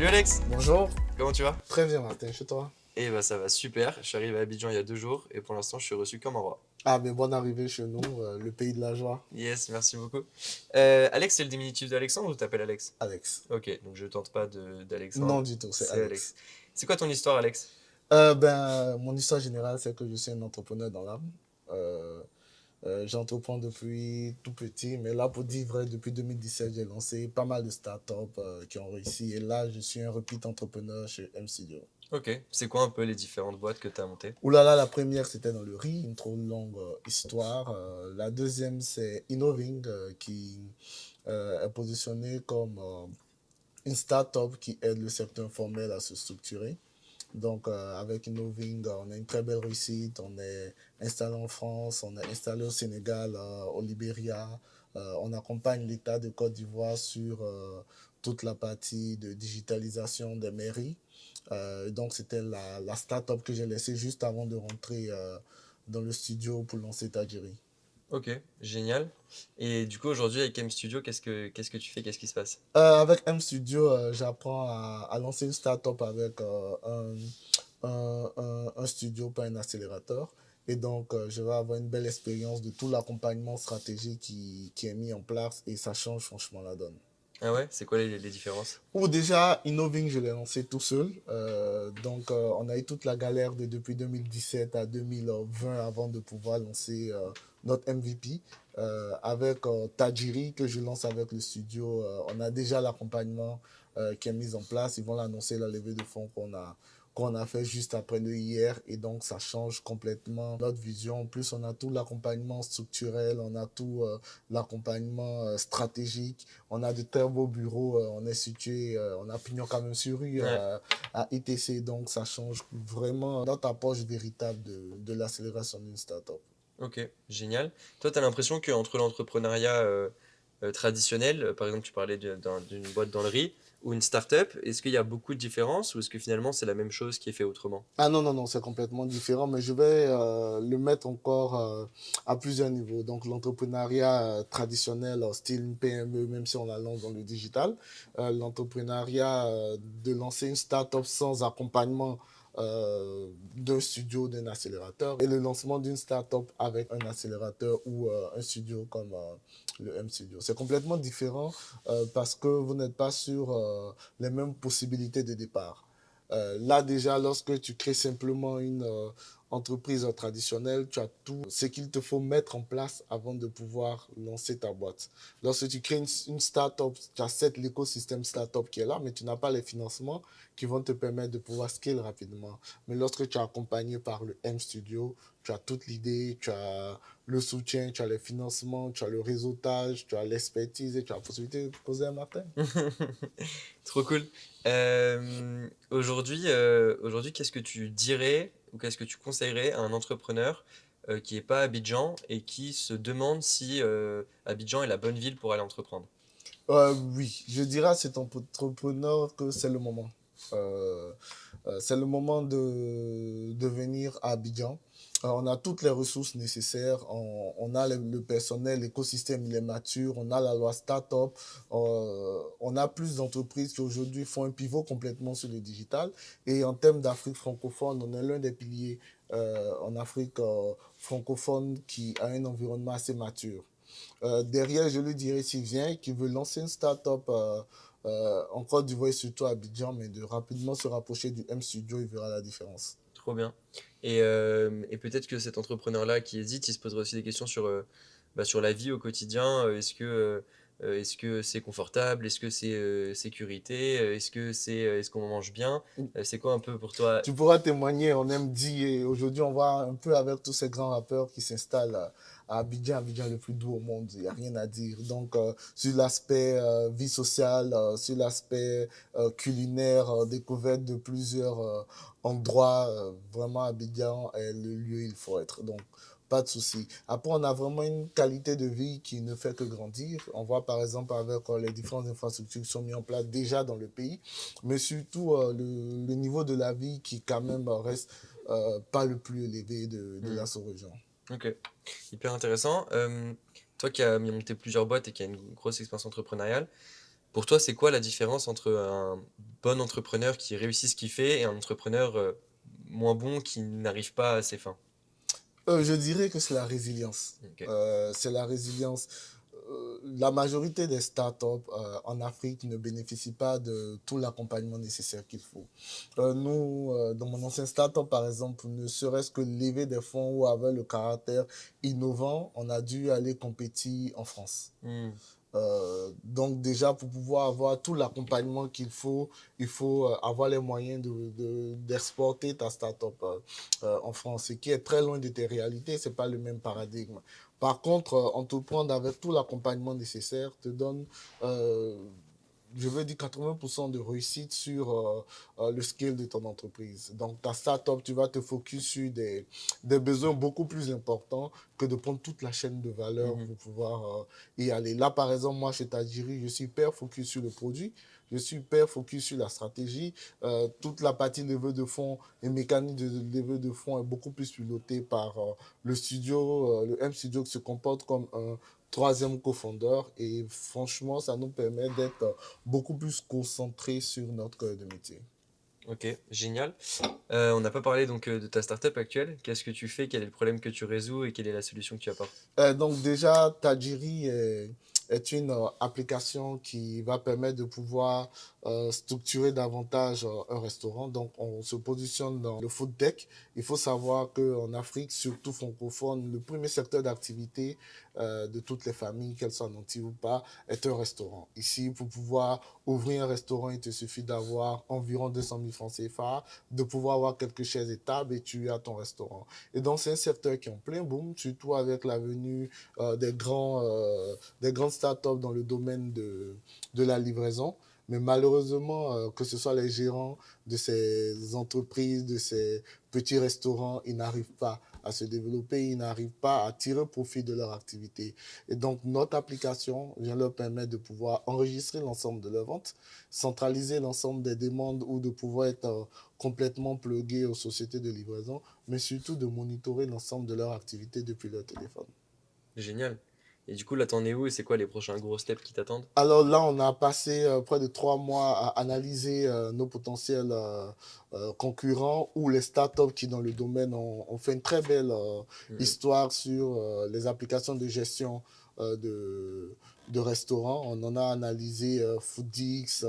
Salut Alex, Bonjour, comment tu vas? très bien Martin, chez toi? Eh bah ça va super, je suis arrivé à Abidjan il y a 2 jours et pour l'instant je suis reçu comme un roi. Ah ben bonne arrivée chez nous, le pays de la joie, Yes, merci beaucoup. Alex, c'est le diminutif d'Alexandre ou t'appelles Alex? Alex. Ok, donc je tente pas d'Alexandre, Non du tout, c'est c'est Alex. Alex. C'est quoi ton histoire Alex? Mon histoire générale, c'est que je suis un entrepreneur dans l'âme. Euh, J'entreprends depuis tout petit, mais là, pour dire vrai, depuis 2017, j'ai lancé pas mal de startups qui ont réussi. Et là, je suis un repeat entrepreneur chez M-Studio. Ok, c'est quoi un peu les différentes boîtes que t'as montées? Ouh là là, la première, c'était dans le riz, une trop longue histoire. La deuxième, c'est Innoving, qui est positionné comme une start-up qui aide le secteur informel à se structurer. Donc, avec Innoving, on a une très belle réussite. On est installé en France, on est installé au Sénégal, au Libéria. On accompagne l'État de Côte d'Ivoire sur toute la partie de digitalisation des mairies. Donc, c'était la start-up que j'ai laissée juste avant de rentrer dans le studio pour lancer Tajiri. Ok, génial. Et du coup aujourd'hui avec M Studio, qu'est-ce que tu fais? Qu'est-ce qui se passe? Avec M Studio, j'apprends à lancer une start-up avec un studio, pas un accélérateur. Et donc, je vais avoir une belle expérience de tout l'accompagnement stratégique qui est mis en place et ça change franchement la donne. Ah ouais, c'est quoi les différences? Ou déjà, Innoving, je l'ai lancé tout seul. Donc, on a eu toute la galère depuis 2017 à 2020 avant de pouvoir lancer notre MVP. Avec Tajiri, que je lance avec le studio, on a déjà l'accompagnement qui est mis en place. Ils vont l'annoncer, la levée de fonds qu'on a fait juste après le hier. Et donc, ça change complètement notre vision. En plus, on a tout l'accompagnement structurel, on a tout l'accompagnement stratégique. On a de très beaux bureaux, on est situé, on a pignon quand même sur rue Ouais, à ITC, donc ça change vraiment notre approche véritable de l'accélération d'une startup. ok, génial. Toi, t'as l'impression qu'entre l'entrepreneuriat traditionnel, par exemple, tu parlais d'une boîte dans le riz, ou une start-up, est-ce qu'il y a beaucoup de différences ou est-ce que finalement c'est la même chose qui est fait autrement? Ah non, non, non, c'est complètement différent, mais je vais le mettre encore à plusieurs niveaux. Donc l'entrepreneuriat traditionnel, style une PME, même si on la lance dans le digital, l'entrepreneuriat de lancer une start-up sans accompagnement d'un studio, d'un accélérateur, et le lancement d'une start-up avec un accélérateur ou un studio comme le M Studio. C'est complètement différent parce que vous n'êtes pas sur les mêmes possibilités de départ. Là déjà, lorsque tu crées simplement une entreprise traditionnelle, tu as tout ce qu'il te faut mettre en place avant de pouvoir lancer ta boîte. Lorsque tu crées une start-up, tu as certes l'écosystème start-up qui est là, mais tu n'as pas les financements qui vont te permettre de pouvoir scale rapidement. Mais lorsque tu es accompagné par le M Studio, tu as toute l'idée, tu as le soutien, tu as les financements, tu as le réseautage, tu as l'expertise et tu as la possibilité de poser un matin. Trop cool. Aujourd'hui, qu'est-ce que tu dirais ou qu'est-ce que tu conseillerais à un entrepreneur qui n'est pas à Abidjan et qui se demande si Abidjan est la bonne ville pour aller entreprendre? Oui, je dirais à cet entrepreneur que c'est le moment. Euh, c'est le moment de venir à Abidjan. On a toutes les ressources nécessaires, on a le personnel, l'écosystème il est mature, on a la loi start-up, on a plus d'entreprises qui aujourd'hui font un pivot complètement sur le digital. Et en termes d'Afrique francophone, on est l'un des piliers en Afrique francophone qui a un environnement assez mature. Derrière, je lui dirais s'il vient et qu'il veut lancer une start-up en Côte d'Ivoire et surtout à Abidjan, mais de rapidement se rapprocher du M Studio, il verra la différence. Trop bien. Et peut-être que cet entrepreneur-là qui hésite, il se poserait aussi des questions sur la vie au quotidien. Est-ce que c'est confortable? Est-ce que c'est sécurité? Est-ce qu'on mange bien? C'est quoi un peu pour toi? Tu pourras témoigner, on aime dire, et aujourd'hui on voit un peu avec tous ces grands rappeurs qui s'installent à Abidjan, Abidjan le plus doux au monde, il n'y a rien à dire. Donc sur l'aspect vie sociale, sur l'aspect culinaire, découverte de plusieurs endroits, vraiment Abidjan est le lieu où il faut être. Donc pas de souci. Après, on a vraiment une qualité de vie qui ne fait que grandir. On voit par exemple avec les différentes infrastructures qui sont mises en place déjà dans le pays, mais surtout le niveau de la vie qui quand même reste pas le plus élevé de Hmm, la sous-région. ok, hyper intéressant. Toi qui as monté plusieurs boîtes et qui as une grosse expérience entrepreneuriale, Pour toi, c'est quoi la différence entre un bon entrepreneur qui réussit ce qu'il fait et un entrepreneur, moins bon qui n'arrive pas à ses fins? Je dirais que c'est la résilience. OK. C'est la résilience. La majorité des startups en Afrique ne bénéficient pas de tout l'accompagnement nécessaire qu'il faut. Nous, dans mon ancien startup, par exemple, ne serait-ce que lever des fonds ou avoir le caractère innovant, on a dû aller compétir en France. Mmh. Donc déjà, pour pouvoir avoir tout l'accompagnement qu'il faut, il faut avoir les moyens d'exporter ta startup en France, ce qui est très loin de tes réalités, ce n'est pas le même paradigme. Par contre, entreprendre avec tout l'accompagnement nécessaire te donne euh, je veux dire 80% de réussite sur le scale de ton entreprise. Donc, ta startup, tu vas te focus sur des besoins beaucoup plus importants que de prendre toute la chaîne de valeur Mmh. pour pouvoir y aller. Là, par exemple, moi, chez Tajiri, je suis hyper focus sur le produit, je suis hyper focus sur la stratégie. Toute la partie levée de fonds et mécanique de levée de fonds est beaucoup plus pilotée par le studio. Le M Studio qui se comporte comme un troisième cofondeur et franchement, ça nous permet d'être beaucoup plus concentré sur notre cœur de métier. OK, génial. On n'a pas parlé donc, de ta startup actuelle. Qu'est-ce que tu fais? Quel est le problème que tu résous et quelle est la solution que tu apportes? Donc déjà, Tajiri est une application qui va permettre de pouvoir structurer davantage un restaurant. Donc on se positionne dans le food tech. Il faut savoir qu'en Afrique, surtout francophone, le premier secteur d'activité de toutes les familles, qu'elles soient nantis ou pas, est un restaurant. Ici, pour pouvoir ouvrir un restaurant, il te suffit d'avoir environ 200 000 francs CFA, de pouvoir avoir quelques chaises et tables et tu as ton restaurant. Et donc, c'est un secteur qui est en plein boom, surtout avec la venue des grandes startups dans le domaine de la livraison. Mais malheureusement, que ce soit les gérants de ces entreprises, de ces petits restaurants, ils n'arrivent pas à se développer, ils n'arrivent pas à tirer profit de leur activité. Et donc, notre application vient leur permettre de pouvoir enregistrer l'ensemble de leurs ventes, centraliser l'ensemble des demandes ou de pouvoir être complètement plugué aux sociétés de livraison, mais surtout de monitorer l'ensemble de leur activité depuis leur téléphone. Génial. Et du coup, là, t'en es où et c'est quoi les prochains gros steps qui t'attendent? Alors là, on a passé près de 3 mois à analyser nos potentiels concurrents ou les startups qui, dans le domaine, ont fait une très belle Mmh. histoire sur les applications de gestion euh, de, de restaurants. On en a analysé Foodix,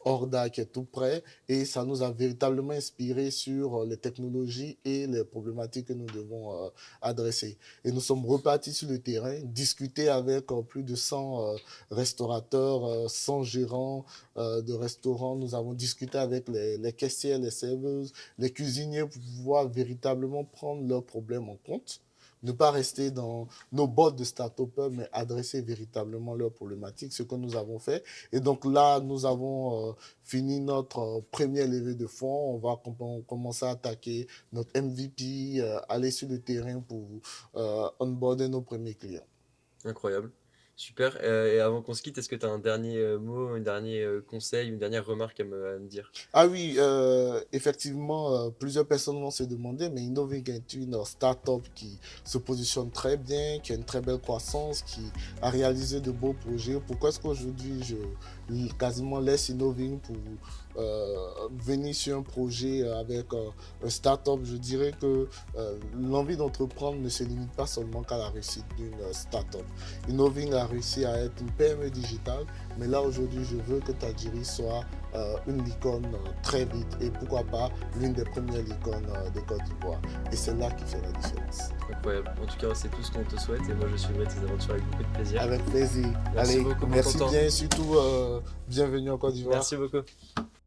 Horda qui est tout près et ça nous a véritablement inspiré sur les technologies et les problématiques que nous devons adresser. Et nous sommes repartis sur le terrain, discuter avec plus de 100 restaurateurs, 100 gérants de restaurants. Nous avons discuté avec les caissières, les serveuses, les cuisiniers pour pouvoir véritablement prendre leurs problèmes en compte. Ne pas rester dans nos bottes de start-upers, mais adresser véritablement leurs problématiques, ce que nous avons fait. Et donc là, nous avons fini notre première levée de fonds. On va commencer à attaquer notre MVP, aller sur le terrain pour onboarder nos premiers clients. Incroyable. Super. Et avant qu'on se quitte, est-ce que tu as un dernier mot, un dernier conseil, une dernière remarque à me dire? Ah oui, effectivement, plusieurs personnes vont se demander, mais Innoving est une start-up qui se positionne très bien, qui a une très belle croissance, qui a réalisé de beaux projets. Pourquoi est-ce qu'aujourd'hui je quasiment laisse Innoving pour venir sur un projet avec un start-up? Je dirais que l'envie d'entreprendre ne se limite pas seulement qu'à la réussite d'une start-up. Innoving a réussi à être une PME digitale, mais là aujourd'hui, je veux que Tajiri soit une licorne très vite et pourquoi pas l'une des premières licornes de Côte d'Ivoire. Et c'est là qui fait la différence. Incroyable. En tout cas, c'est tout ce qu'on te souhaite et moi je suivrai tes aventures avec beaucoup de plaisir. Avec plaisir. Merci Allez, beaucoup pour ton merci temps. bien, surtout bienvenue en Côte d'Ivoire. Merci beaucoup.